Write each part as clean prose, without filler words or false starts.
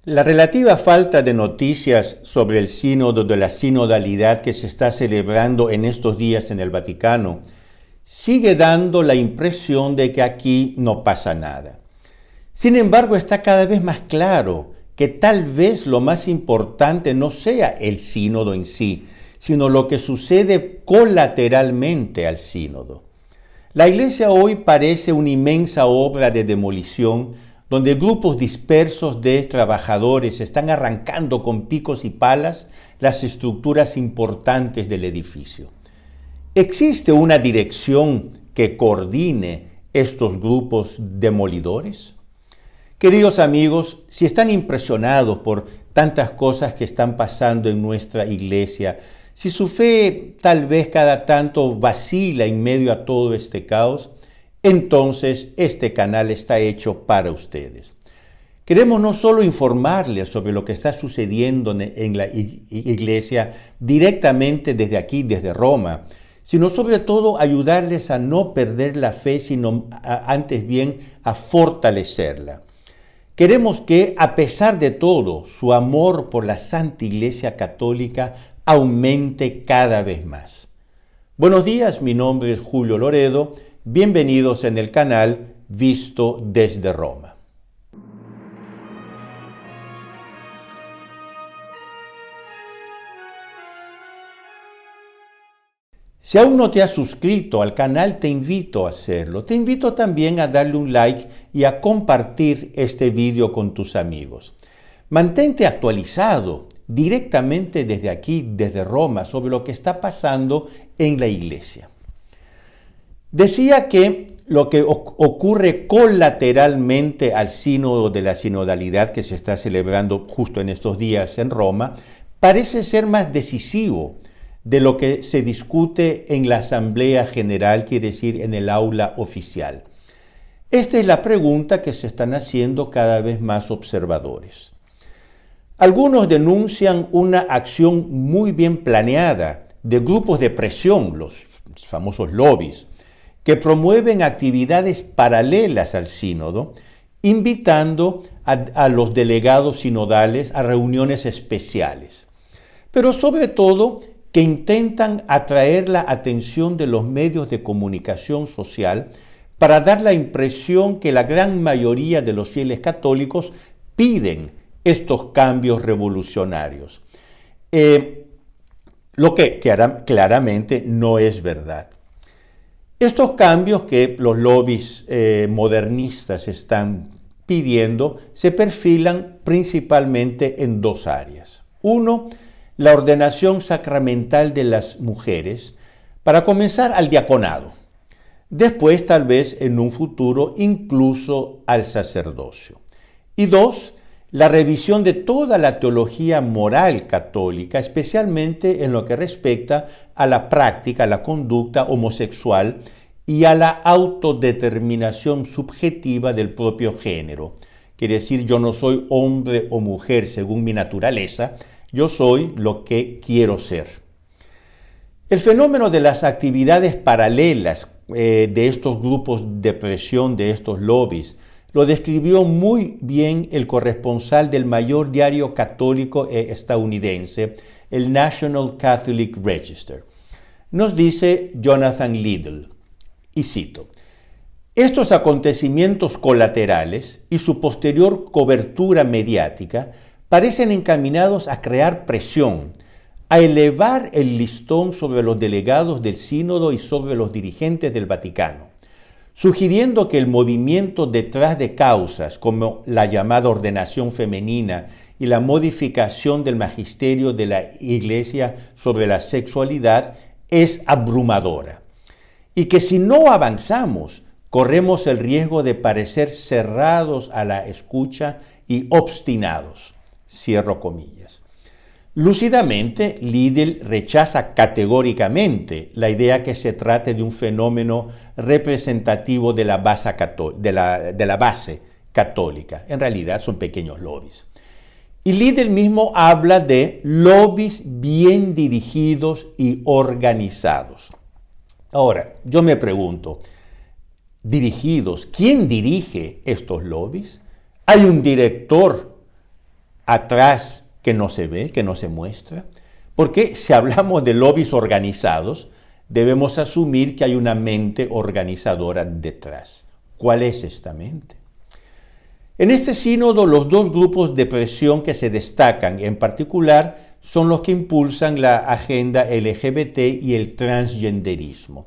La relativa falta de noticias sobre el sínodo de la sinodalidad que se está celebrando en estos días en el Vaticano sigue dando la impresión de que aquí no pasa nada. Sin embargo, está cada vez más claro que tal vez lo más importante no sea el sínodo en sí, sino lo que sucede colateralmente al sínodo. La Iglesia hoy parece una inmensa obra de demolición donde grupos dispersos de trabajadores están arrancando con picos y palas las estructuras importantes del edificio. ¿Existe una dirección que coordine estos grupos demolidores? Queridos amigos, si están impresionados por tantas cosas que están pasando en nuestra iglesia, si su fe tal vez cada tanto vacila en medio a todo este caos, entonces este canal está hecho para ustedes. Queremos no solo informarles sobre lo que está sucediendo en la iglesia directamente desde aquí, desde Roma, sino sobre todo ayudarles a no perder la fe, sino antes bien a fortalecerla. Queremos que, a pesar de todo, su amor por la Santa Iglesia Católica aumente cada vez más. Buenos días, mi nombre es Julio Loredo. Bienvenidos en el canal Visto desde Roma. Si aún no te has suscrito al canal, te invito a hacerlo. Te invito también a darle un like y a compartir este video con tus amigos. Mantente actualizado directamente desde aquí, desde Roma, sobre lo que está pasando en la iglesia. Decía que lo que ocurre colateralmente al sínodo de la sinodalidad que se está celebrando justo en estos días en Roma, parece ser más decisivo de lo que se discute en la Asamblea General, quiere decir en el aula oficial. Esta es la pregunta que se están haciendo cada vez más observadores. Algunos denuncian una acción muy bien planeada de grupos de presión, los famosos lobbies, que promueven actividades paralelas al sínodo, invitando a los delegados sinodales a reuniones especiales. Pero sobre todo, que intentan atraer la atención de los medios de comunicación social para dar la impresión que la gran mayoría de los fieles católicos piden estos cambios revolucionarios. Lo que claramente no es verdad. Estos cambios que los lobbies modernistas están pidiendo se perfilan principalmente en dos áreas. Uno, la ordenación sacramental de las mujeres, para comenzar al diaconado. Después, tal vez en un futuro, incluso al sacerdocio. Y dos, la revisión de toda la teología moral católica, especialmente en lo que respecta a la práctica, a la conducta homosexual y a la autodeterminación subjetiva del propio género. Quiere decir, yo no soy hombre o mujer según mi naturaleza, yo soy lo que quiero ser. El fenómeno de las actividades paralelas de estos grupos de presión, de estos lobbies, lo describió muy bien el corresponsal del mayor diario católico estadounidense, el National Catholic Register. Nos dice Jonathan Liddell, y cito: estos acontecimientos colaterales y su posterior cobertura mediática parecen encaminados a crear presión, a elevar el listón sobre los delegados del sínodo y sobre los dirigentes del Vaticano, sugiriendo que el movimiento detrás de causas como la llamada ordenación femenina y la modificación del magisterio de la Iglesia sobre la sexualidad es abrumadora, y que si no avanzamos, corremos el riesgo de parecer cerrados a la escucha y obstinados. Cierro comillas. Lúcidamente, Liddell rechaza categóricamente la idea que se trate de un fenómeno representativo de la base católica. En realidad son pequeños lobbies. Y Liddell mismo habla de lobbies bien dirigidos y organizados. Ahora, yo me pregunto, ¿dirigidos? ¿Quién dirige estos lobbies? ¿Hay un director atrás que no se ve, que no se muestra? Porque si hablamos de lobbies organizados, debemos asumir que hay una mente organizadora detrás. ¿Cuál es esta mente? En este sínodo, los dos grupos de presión que se destacan en particular son los que impulsan la agenda LGBT y el transgenderismo.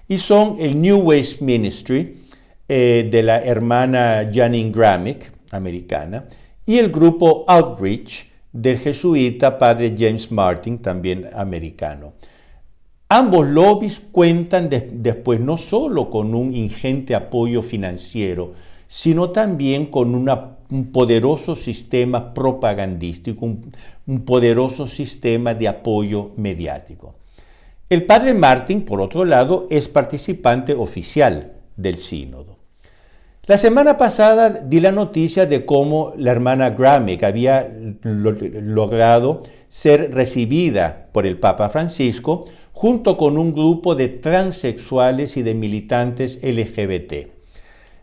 Y son el New Ways Ministry de la hermana Janine Gramick, americana, y el grupo Outreach del jesuita padre James Martin, también americano. Ambos lobbies cuentan después no solo con un ingente apoyo financiero, sino también con un poderoso sistema propagandístico, un poderoso sistema de apoyo mediático. El padre Martin, por otro lado, es participante oficial del sínodo. La semana pasada di la noticia de cómo la hermana Gramick había logrado ser recibida por el Papa Francisco junto con un grupo de transexuales y de militantes LGBT.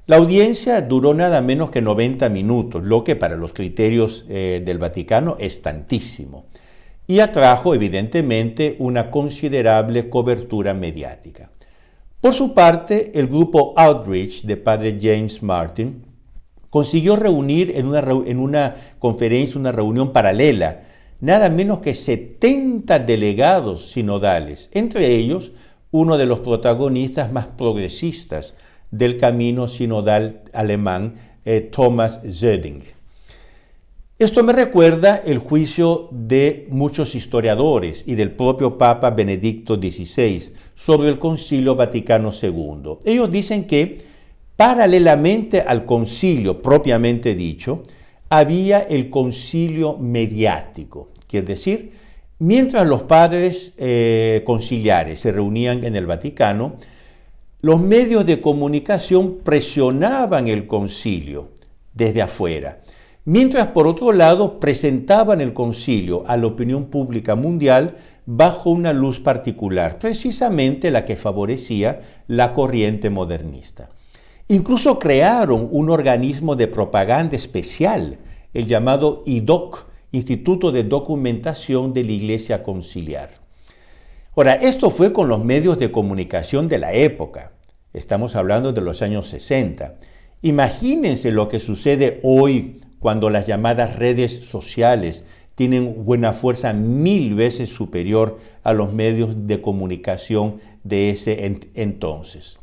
La audiencia duró nada menos que 90 minutos, lo que para los criterios del Vaticano es tantísimo, y atrajo evidentemente una considerable cobertura mediática. Por su parte, el grupo Outreach de padre James Martin consiguió reunir en una conferencia, una reunión paralela, nada menos que 70 delegados sinodales, entre ellos uno de los protagonistas más progresistas del camino sinodal alemán, Thomas Zöding. Esto me recuerda el juicio de muchos historiadores y del propio Papa Benedicto XVI sobre el Concilio Vaticano II. Ellos dicen que, paralelamente al concilio propiamente dicho, había el concilio mediático. Quiere decir, mientras los padres conciliares se reunían en el Vaticano, los medios de comunicación presionaban el concilio desde afuera, mientras por otro lado presentaban el concilio a la opinión pública mundial bajo una luz particular, precisamente la que favorecía la corriente modernista. Incluso crearon un organismo de propaganda especial, el llamado IDOC, Instituto de Documentación de la Iglesia Conciliar. Ahora, esto fue con los medios de comunicación de la época. Estamos hablando de los años 60. Imagínense lo que sucede hoy cuando las llamadas redes sociales tienen una fuerza 1000 veces superior a los medios de comunicación de ese entonces.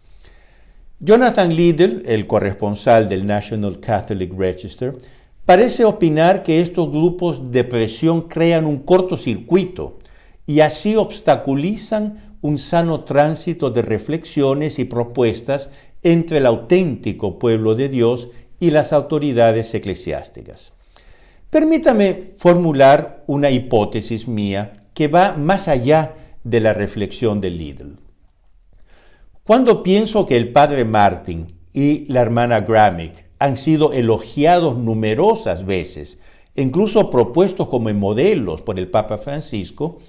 Jonathan Liddell, el corresponsal del National Catholic Register, parece opinar que estos grupos de presión crean un cortocircuito y así obstaculizan un sano tránsito de reflexiones y propuestas entre el auténtico pueblo de Dios y las autoridades eclesiásticas. Permítame formular una hipótesis mía que va más allá de la reflexión de Liddell. Cuando pienso que el padre Martin y la hermana Gramick han sido elogiados numerosas veces, incluso propuestos como modelos por el Papa Francisco,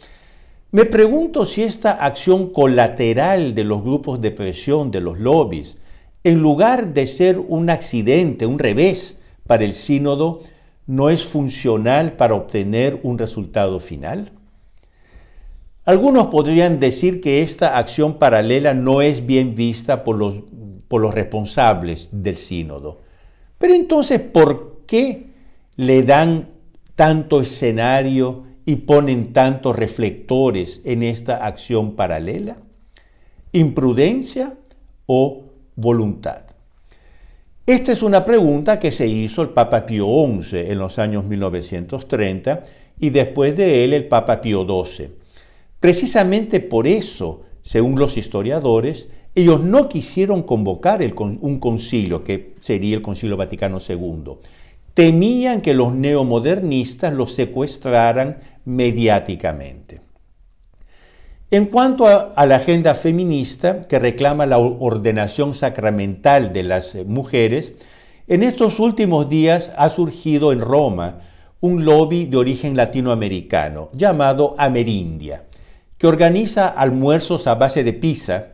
me pregunto si esta acción colateral de los grupos de presión, de los lobbies, en lugar de ser un accidente, un revés para el sínodo, no es funcional para obtener un resultado final. Algunos podrían decir que esta acción paralela no es bien vista por los responsables del sínodo. Pero entonces, ¿por qué le dan tanto escenario y ponen tantos reflectores en esta acción paralela? ¿Imprudencia o voluntad? Esta es una pregunta que se hizo el Papa Pío XI en los años 1930 y después de él el Papa Pío XII. Precisamente por eso, según los historiadores, ellos no quisieron convocar un concilio, que sería el Concilio Vaticano II. Temían que los neomodernistas los secuestraran mediáticamente. En cuanto a la agenda feminista, que reclama la ordenación sacramental de las mujeres, en estos últimos días ha surgido en Roma un lobby de origen latinoamericano llamado Amerindia, que organiza almuerzos a base de pizza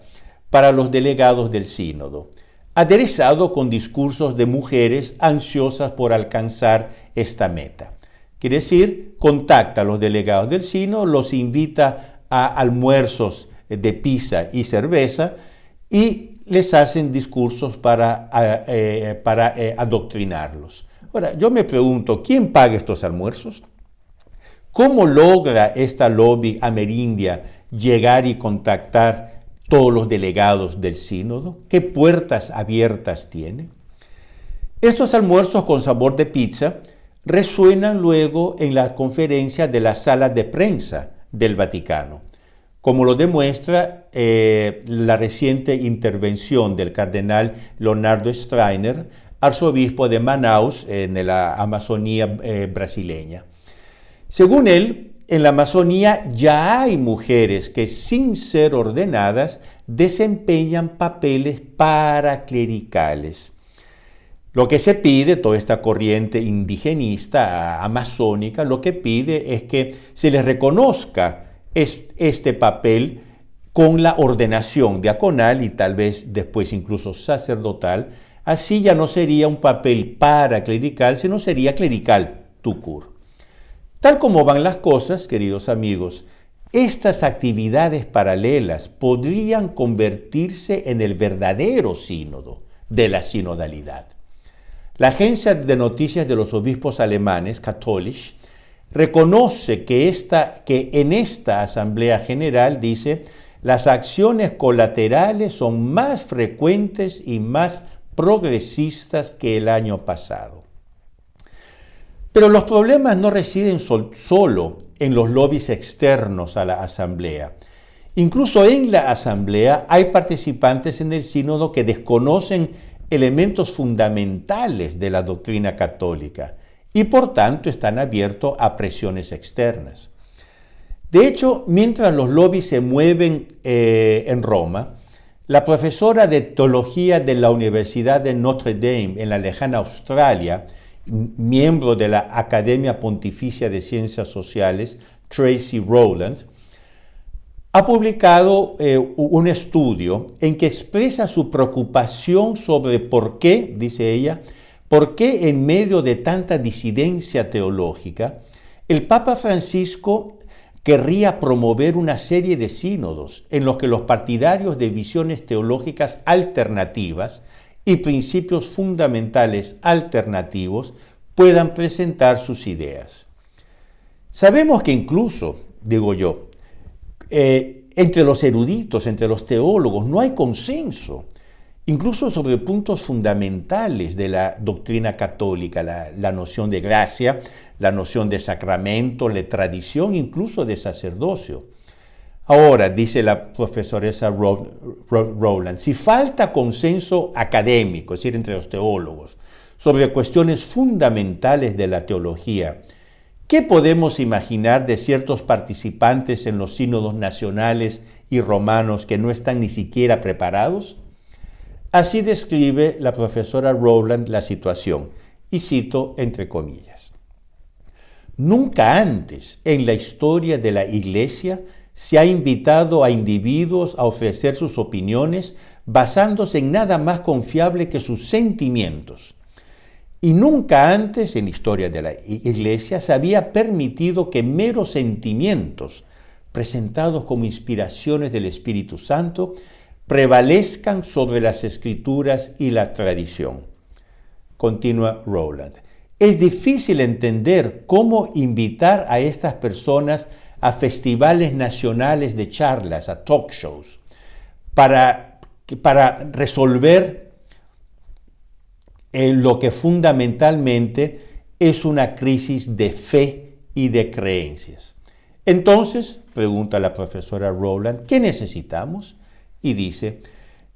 para los delegados del sínodo, aderezado con discursos de mujeres ansiosas por alcanzar esta meta. Quiere decir, contacta a los delegados del sínodo, los invita a almuerzos de pizza y cerveza y les hacen discursos para adoctrinarlos. Ahora, yo me pregunto, ¿quién paga estos almuerzos? ¿Cómo logra esta lobby amerindia llegar y contactar todos los delegados del sínodo? ¿Qué puertas abiertas tiene? Estos almuerzos con sabor de pizza resuenan luego en la conferencia de la sala de prensa del Vaticano, como lo demuestra la reciente intervención del cardenal Leonardo Strainer, arzobispo de Manaus, en la Amazonía brasileña. Según él, en la Amazonía ya hay mujeres que, sin ser ordenadas, desempeñan papeles paraclericales. Lo que se pide, toda esta corriente indigenista, amazónica, lo que pide es que se les reconozca este papel con la ordenación diaconal y tal vez después incluso sacerdotal. Así ya no sería un papel paraclerical, sino sería clerical, tucur. Tal como van las cosas, queridos amigos, estas actividades paralelas podrían convertirse en el verdadero sínodo de la sinodalidad. La agencia de noticias de los obispos alemanes, Katholisch, reconoce que en esta Asamblea General, dice, las acciones colaterales son más frecuentes y más progresistas que el año pasado. Pero los problemas no residen solo en los lobbies externos a la Asamblea. Incluso en la Asamblea hay participantes en el sínodo que desconocen elementos fundamentales de la doctrina católica y por tanto están abiertos a presiones externas. De hecho, mientras los lobbies se mueven en Roma, la profesora de teología de la Universidad de Notre Dame en la lejana Australia, miembro de la Academia Pontificia de Ciencias Sociales, Tracy Rowland, ha publicado un estudio en que expresa su preocupación sobre por qué, dice ella, por qué en medio de tanta disidencia teológica, el Papa Francisco querría promover una serie de sínodos en los que los partidarios de visiones teológicas alternativas y principios fundamentales alternativos puedan presentar sus ideas. Sabemos que incluso, digo yo, entre los eruditos, entre los teólogos, no hay consenso, incluso sobre puntos fundamentales de la doctrina católica, la noción de gracia, la noción de sacramento, la tradición, incluso de sacerdocio. Ahora, dice la profesoresa Rowland, si falta consenso académico, es decir, entre los teólogos, sobre cuestiones fundamentales de la teología, ¿qué podemos imaginar de ciertos participantes en los sínodos nacionales y romanos que no están ni siquiera preparados? Así describe la profesora Rowland la situación, y cito entre comillas. Nunca antes en la historia de la Iglesia se ha invitado a individuos a ofrecer sus opiniones basándose en nada más confiable que sus sentimientos. Y nunca antes en la historia de la Iglesia se había permitido que meros sentimientos, presentados como inspiraciones del Espíritu Santo, prevalezcan sobre las Escrituras y la tradición. Continúa Rowland. Es difícil entender cómo invitar a estas personas a festivales nacionales de charlas, a talk shows, para resolver lo que fundamentalmente es una crisis de fe y de creencias. Entonces, pregunta la profesora Rowland, ¿qué necesitamos? Y dice,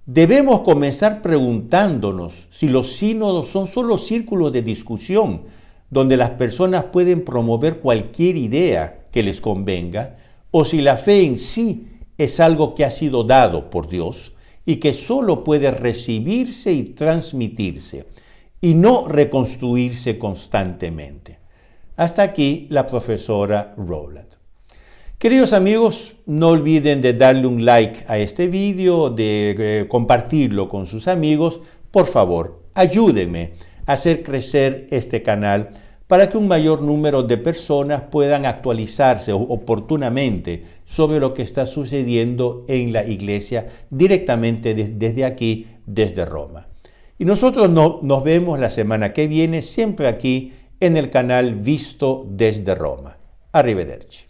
debemos comenzar preguntándonos si los sínodos son solo círculos de discusión donde las personas pueden promover cualquier idea que les convenga, o si la fe en sí es algo que ha sido dado por Dios y que solo puede recibirse y transmitirse y no reconstruirse constantemente. Hasta aquí la profesora Rowland. Queridos amigos, no olviden de darle un like a este video, de compartirlo con sus amigos. Por favor, ayúdenme a hacer crecer este canal para que un mayor número de personas puedan actualizarse oportunamente sobre lo que está sucediendo en la iglesia directamente desde aquí, desde Roma. Y nosotros nos vemos la semana que viene, siempre aquí en el canal Visto desde Roma. Arrivederci.